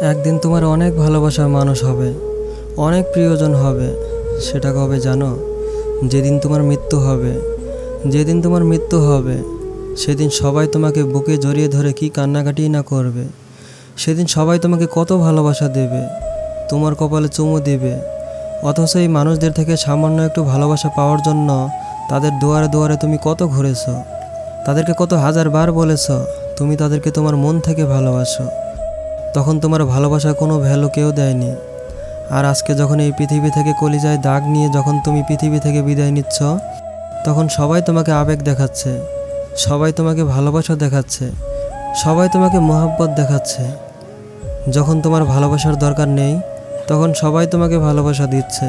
একদিন তোমার অনেক ভালোবাসার মানুষ হবে, অনেক প্রিয়জন হবে। সেটা কবে জানো? যেদিন তোমার মৃত্যু হবে। যেদিন তোমার মৃত্যু হবে সেদিন সবাই তোমাকে বুকে জড়িয়ে ধরে কি কান্নাকাটি না করবে। সেদিন সবাই তোমাকে কত ভালোবাসা দেবে, তোমার কপালে চুমু দেবে। অথচ এই মানুষদের থেকে সামান্য একটু ভালোবাসা পাওয়ার জন্য তাদের দুয়ারে দুয়ারে তুমি কত ঘুরেছো, তাদেরকে কত হাজার বার বলেছো তুমি তাদেরকে তোমার মন থেকে ভালোবাসো। তখন তোমার ভালোবাসার কোনো ভ্যালু কেউ দেয়নি। আর আজকে যখন এই পৃথিবী থেকে কলিজায় দাগ নিয়ে যখন তুমি পৃথিবী থেকে বিদায় নিচ্ছ, তখন সবাই তোমাকে আবেগ দেখাচ্ছে, সবাই তোমাকে ভালোবাসা দেখাচ্ছে, সবাই তোমাকে মহব্বত দেখাচ্ছে। যখন তোমার ভালোবাসার দরকার নেই তখন সবাই তোমাকে ভালোবাসা দিচ্ছে।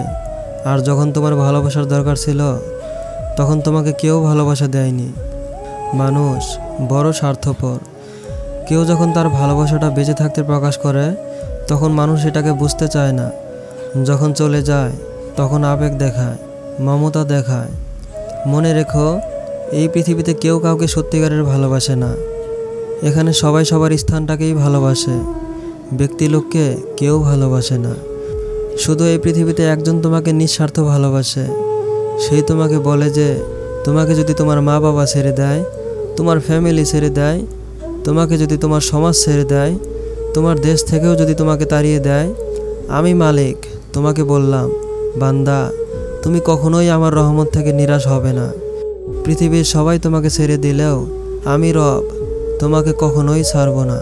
আর যখন তোমার ভালোবাসার দরকার ছিল তখন তোমাকে কেউ ভালোবাসা দেয়নি। মানুষ বড় স্বার্থপর। কেউ যখন তার ভালোবাসাটা বেঁচে থাকতে প্রকাশ করে তখন মানুষ এটাকে বুঝতে চায় না। যখন চলে যায় তখন আবেগ দেখায়, মমতা দেখায়। মনে রেখো, এই পৃথিবীতে কেউ কাউকে সত্যিকারের ভালোবাসে না। এখানে সবাই সবার স্থানটাকেই ভালোবাসে, ব্যক্তিলোককে কেউ ভালোবাসে না। শুধু এই পৃথিবীতে একজন তোমাকে নিঃস্বার্থ ভালোবাসে। সেই তোমাকে বলে যে তোমাকে যদি তোমার মা বাবা ছেড়ে দেয়, তোমার ফ্যামিলি ছেড়ে দেয়, তোমাকে যদি তোমার সমাজ ছেড়ে দেয়, তোমার দেশ থেকেও যদি তোমাকে তাড়িয়ে দেয়, আমি মালিক তোমাকে বললাম, বান্দা তুমি কখনোই আমার রহমত থেকে নিরাশ হবে না। পৃথিবীর সবাই তোমাকে ছেড়ে দিলেও আমি রব তোমাকে কখনোই ছাড়ব না।